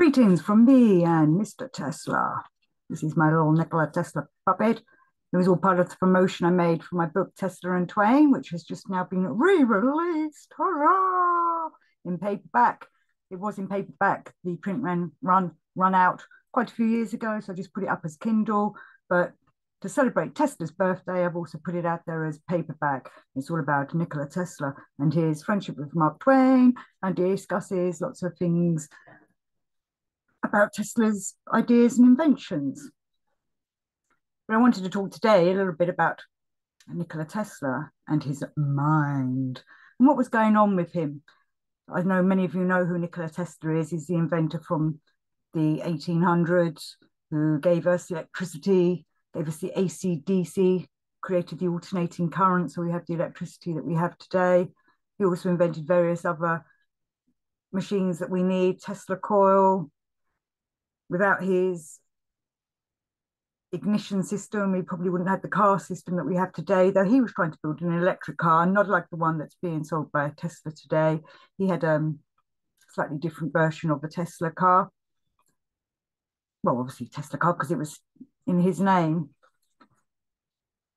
Greetings from me and Mr. Tesla. This is my little Nikola Tesla puppet. It was all part of the promotion I made for my book Tesla and Twain, which has just now been re-released. Hurrah! In paperback. It was in paperback. The print run out quite a few years ago, so I just put it up as Kindle. But to celebrate Tesla's birthday, I've also put it out there as paperback. It's all about Nikola Tesla and his friendship with Mark Twain, and he discusses lots of things about Tesla's ideas and inventions. But I wanted to talk today a little bit about Nikola Tesla and his mind and what was going on with him. I know many of you know who Nikola Tesla is. He's the inventor from the 1800s who gave us electricity, gave us the AC/DC, created the alternating current, so we have the electricity that we have today. He also invented various other machines that we need, Tesla coil. Without his ignition system, we probably wouldn't have the car system that we have today, though he was trying to build an electric car, not like the one that's being sold by Tesla today. He had a slightly different version of the Tesla car. Well, obviously Tesla car because it was in his name.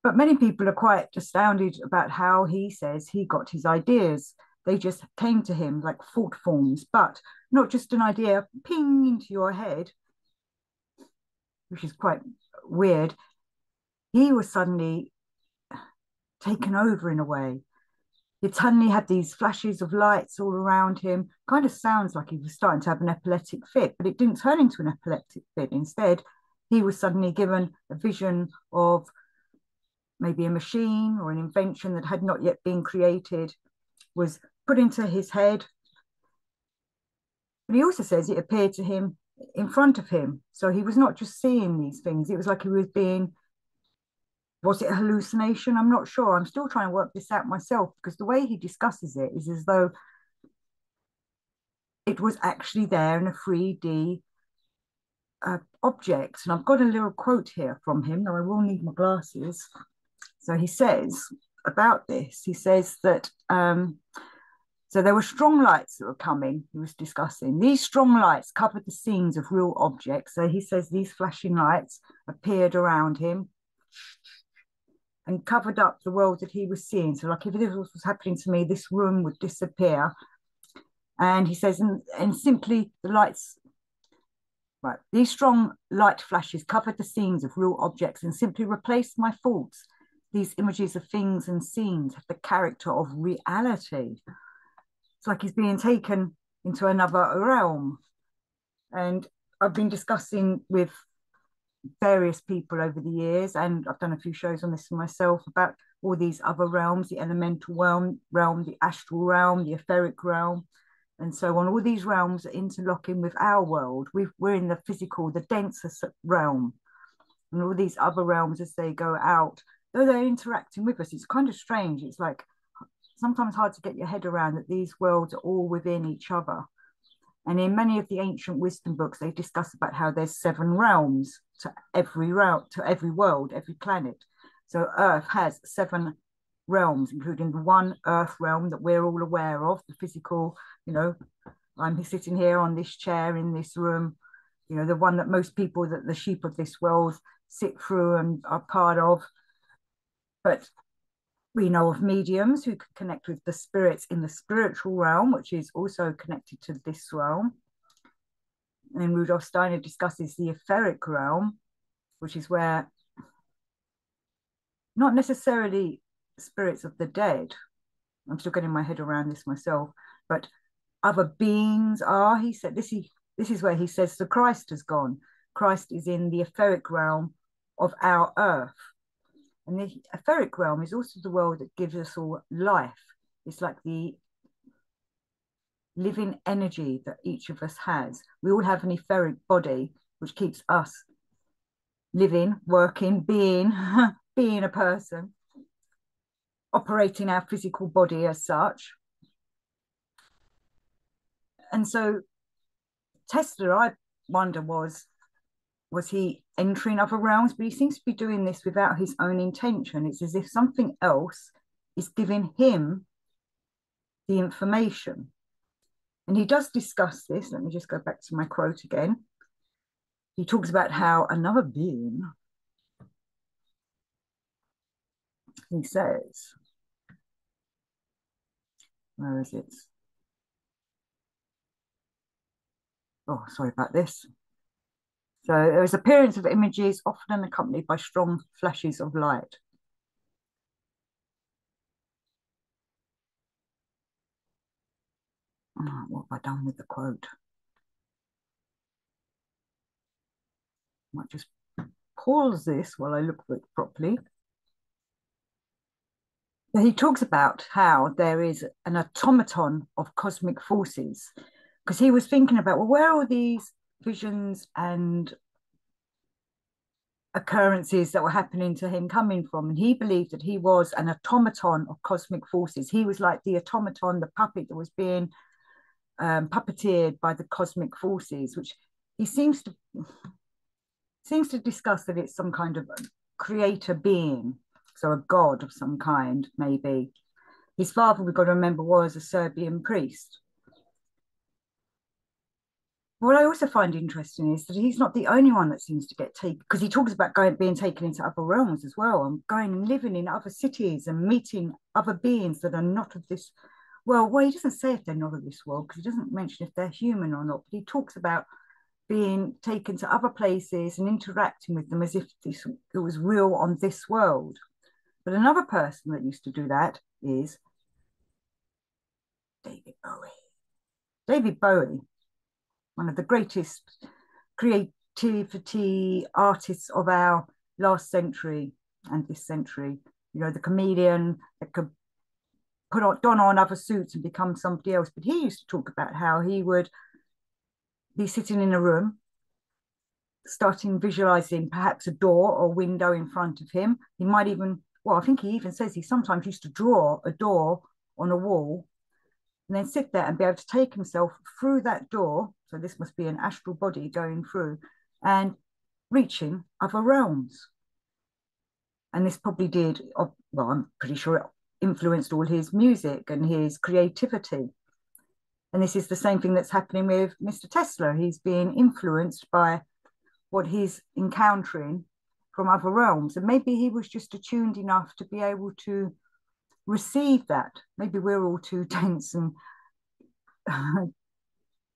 But many people are quite astounded about how he says he got his ideas. They just came to him like thought forms, but not just an idea ping into your head, which is quite weird. He was suddenly taken over in a way. He suddenly had these flashes of lights all around him. Kind of sounds like he was starting to have an epileptic fit, but it didn't turn into an epileptic fit. Instead, he was suddenly given a vision of maybe a machine or an invention that had not yet been created, was put into his head. But he also says it appeared to him in front of him. So he was not just seeing these things. It was like he was being, was it a hallucination? I'm not sure. I'm still trying to work this out myself because the way he discusses it is as though it was actually there in a 3D object. And I've got a little quote here from him, though I will need my glasses. So he says about this, he says that so there were strong lights that were coming, he was discussing. These strong lights covered the scenes of real objects. So he says these flashing lights appeared around him and covered up the world that he was seeing. So like if this was happening to me, this room would disappear. And he says, and simply the lights, right, these strong light flashes covered the scenes of real objects and simply replaced my thoughts. These images of things and scenes have the character of reality. It's like he's being taken into another realm. And I've been discussing with various people over the years, and I've done a few shows on this for myself about all these other realms, the elemental realm, the astral realm, the etheric realm, and so on. All these realms are interlocking with our world. We're in the physical, the denser realm. And all these other realms, as they go out, though they're interacting with us, it's kind of strange. It's like sometimes hard to get your head around that these worlds are all within each other. And in many of the ancient wisdom books, they discuss about how there's 7 realms to every world, every planet. So Earth has 7 realms, including the one Earth realm that we're all aware of, the physical, I'm sitting here on this chair in this room, the one that most people, that the sheep of this world sit through and are part of. But we know of mediums who can connect with the spirits in the spiritual realm, which is also connected to this realm. And Rudolf Steiner discusses the etheric realm, which is where not necessarily spirits of the dead, I'm still getting my head around this myself, but other beings are. He said this is where he says the Christ has gone. Christ is in the etheric realm of our earth. And the etheric realm is also the world that gives us all life. It's like the living energy that each of us has. We all have an etheric body, which keeps us living, working, being, being a person, operating our physical body as such. And so Tesla, I wonder, was he entering other realms? But he seems to be doing this without his own intention. It's as if something else is giving him the information. And he does discuss this. Let me just go back to my quote again. He talks about how another being, he says, where is it? Oh, sorry about this. So there is appearance of images often accompanied by strong flashes of light. Oh, what have I done with the quote? I might just pause this while I look for it properly. So he talks about how there is an automaton of cosmic forces, because he was thinking about, well, where are all these visions and occurrences that were happening to him coming from? And he believed that he was an automaton of cosmic forces. He was like the automaton, the puppet that was being puppeteered by the cosmic forces, which he seems to discuss that it's some kind of creator being, so a god of some kind, maybe. His father, we've got to remember, was a Serbian priest. What I also find interesting is that he's not the only one that seems to get taken, because he talks about being taken into other realms as well, and going and living in other cities and meeting other beings that are not of this world. Well, he doesn't say if they're not of this world, because he doesn't mention if they're human or not, but he talks about being taken to other places and interacting with them as if it was real on this world. But another person that used to do that is David Bowie. David Bowie, one of the greatest creativity artists of our last century and this century. You know, the comedian that could don on other suits and become somebody else. But he used to talk about how he would be sitting in a room, starting visualizing perhaps a door or window in front of him. He might even, well, I think he even says he sometimes used to draw a door on a wall and then sit there and be able to take himself through that door. So this must be an astral body going through and reaching other realms. And this probably did, well, I'm pretty sure it influenced all his music and his creativity. And this is the same thing that's happening with Mr. Tesla. He's being influenced by what he's encountering from other realms. And maybe he was just attuned enough to be able to receive that. Maybe we're all too tense and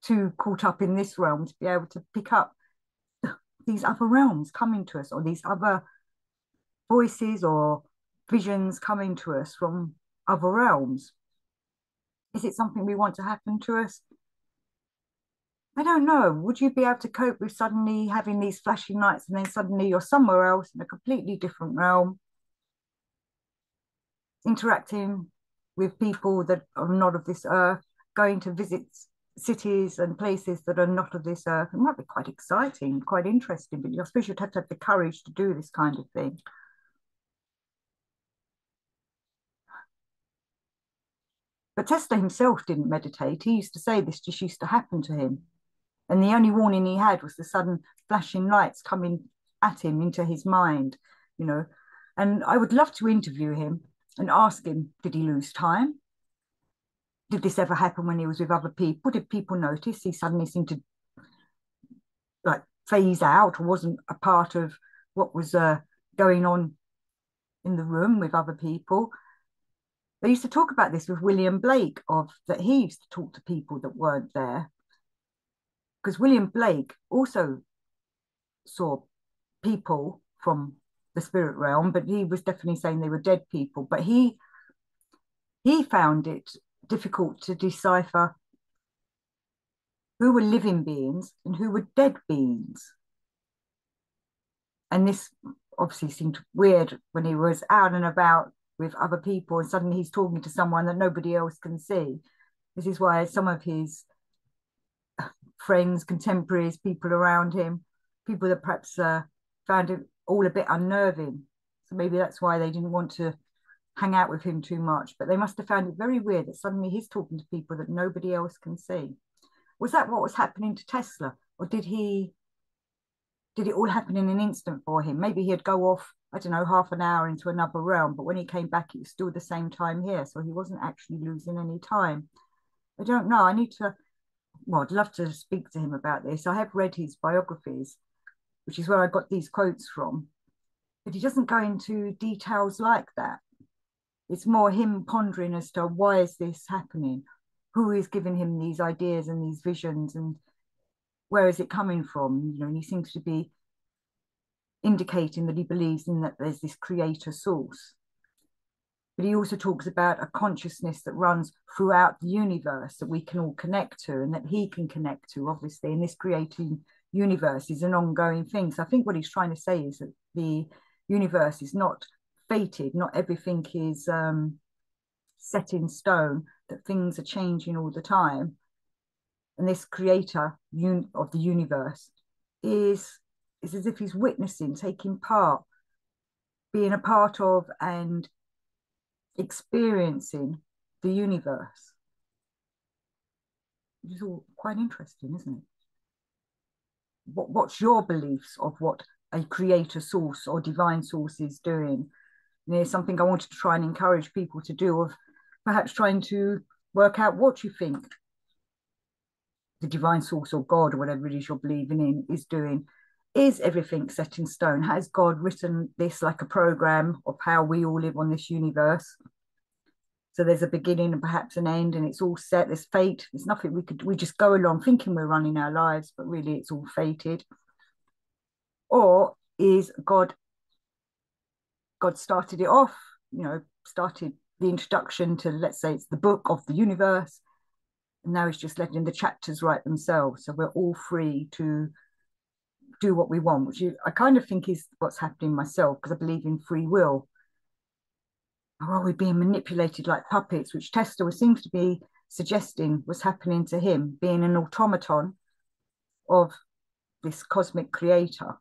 too caught up in this realm to be able to pick up these other realms coming to us, or these other voices or visions coming to us from other realms. Is it something we want to happen to us? I don't know. Would you be able to cope with suddenly having these flashing lights and then suddenly you're somewhere else in a completely different realm, interacting with people that are not of this earth, going to visit cities and places that are not of this earth? It might be quite exciting, quite interesting, but I suppose you'd have to have the courage to do this kind of thing. But Tesla himself didn't meditate. He used to say this just used to happen to him. And the only warning he had was the sudden flashing lights coming at him into his mind, you know. And I would love to interview him and ask him, did he lose time? Did this ever happen when he was with other people? Did people notice he suddenly seemed to like phase out, or wasn't a part of what was going on in the room with other people? They used to talk about this with William Blake, of that he used to talk to people that weren't there, because William Blake also saw people from the spirit realm, but he was definitely saying they were dead people. But he found it difficult to decipher who were living beings and who were dead beings. And this obviously seemed weird when he was out and about with other people and suddenly he's talking to someone that nobody else can see. This is why some of his friends, contemporaries, people around him, people that perhaps found it all a bit unnerving. So maybe that's why they didn't want to hang out with him too much. But they must have found it very weird that suddenly he's talking to people that nobody else can see. Was that what was happening to Tesla? Or did it all happen in an instant for him? Maybe he'd go off, I don't know, half an hour into another realm, but when he came back, it was still the same time here. So he wasn't actually losing any time. I don't know. I need to well, I'd love to speak to him about this. I have read his biographies, which is where I got these quotes from, but he doesn't go into details like that. It's more him pondering as to why is this happening, who is giving him these ideas and these visions, and where is it coming from? And he seems to be indicating that he believes in that there's this creator source. But he also talks about a consciousness that runs throughout the universe that we can all connect to and that he can connect to, obviously. And this creating universe is an ongoing thing. So I think what he's trying to say is that the universe is not fated, not everything is set in stone, that things are changing all the time. And this creator of the universe is as if he's witnessing, taking part, being a part of and experiencing the universe. Which is all quite interesting, isn't it? What's your beliefs of what a creator source or divine source is doing? And there's something I wanted to try and encourage people to do, of perhaps trying to work out what you think the divine source or God or whatever it is you're believing in is doing. Is everything set in stone? Has God written this like a program of how we all live on this universe? So there's a beginning and perhaps an end, and it's all set. There's fate. There's nothing we just go along thinking we're running our lives, but really it's all fated. Or is God started it off, started the introduction to, let's say it's the book of the universe, and now he's just letting the chapters write themselves. So we're all free to do what we want, which I kind of think is what's happening myself, because I believe in free will. Or are we being manipulated like puppets, which Tesla seems to be suggesting was happening to him, being an automaton of this cosmic creator?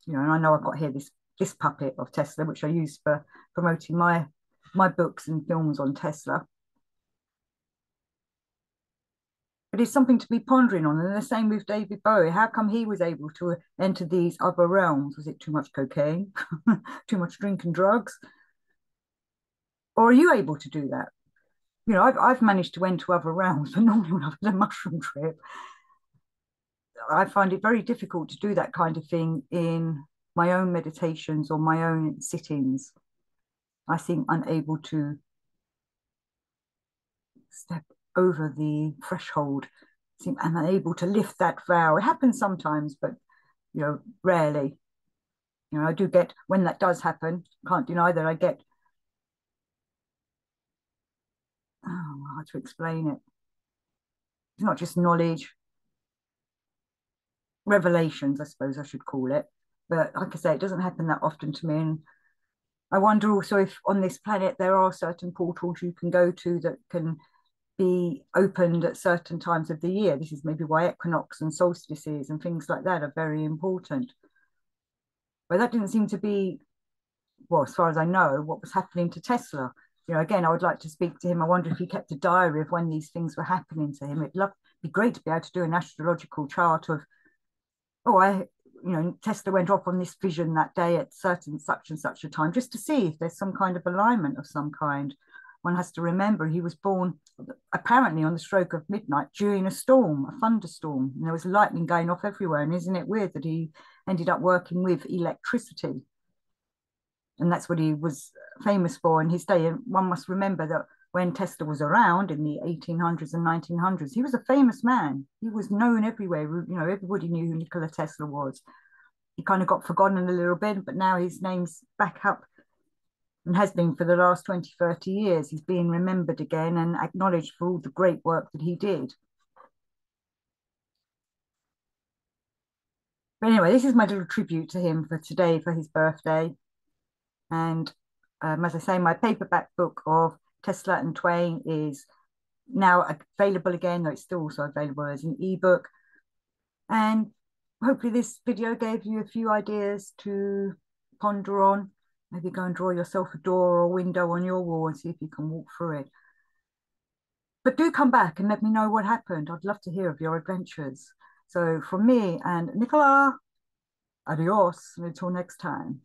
And I know I've got here this puppet of Tesla, which I use for promoting my books and films on Tesla. But it's something to be pondering on. And the same with David Bowie. How come he was able to enter these other realms? Was it too much cocaine, too much drink and drugs? Or are you able to do that? I've managed to enter other realms, but normally when I've had a mushroom trip, I find it very difficult to do that kind of thing in my own meditations or my own sittings. I seem unable to step over the threshold. I seem unable to lift that vow. It happens sometimes, but rarely. I do get, when that does happen, can't deny that I get, how to explain it. It's not just knowledge, revelations, I suppose I should call it. But like I say, it doesn't happen that often to me. And I wonder also if on this planet there are certain portals you can go to that can be opened at certain times of the year. This is maybe why equinox and solstices and things like that are very important. But that didn't seem to be, well, as far as I know, what was happening to Tesla. Again, I would like to speak to him. I wonder if he kept a diary of when these things were happening to him. It'd be great to be able to do an astrological chart of, Tesla went off on this vision that day at certain such and such a time, just to see if there's some kind of alignment of some kind. One has to remember he was born apparently on the stroke of midnight during a storm, a thunderstorm, and there was lightning going off everywhere. And isn't it weird that he ended up working with electricity? And that's what he was famous for in his day. And one must remember that when Tesla was around in the 1800s and 1900s, he was a famous man. He was known everywhere. Everybody knew who Nikola Tesla was. He kind of got forgotten a little bit, but now his name's back up and has been for the last 20, 30 years. He's being remembered again and acknowledged for all the great work that he did. But anyway, this is my little tribute to him for today, for his birthday. And as I say, my paperback book of Tesla and Twain is now available again, though it's still also available as an ebook. And hopefully this video gave you a few ideas to ponder on. Maybe go and draw yourself a door or a window on your wall and see if you can walk through it. But do come back and let me know what happened. I'd love to hear of your adventures. So from me and Nikola, adios, and until next time.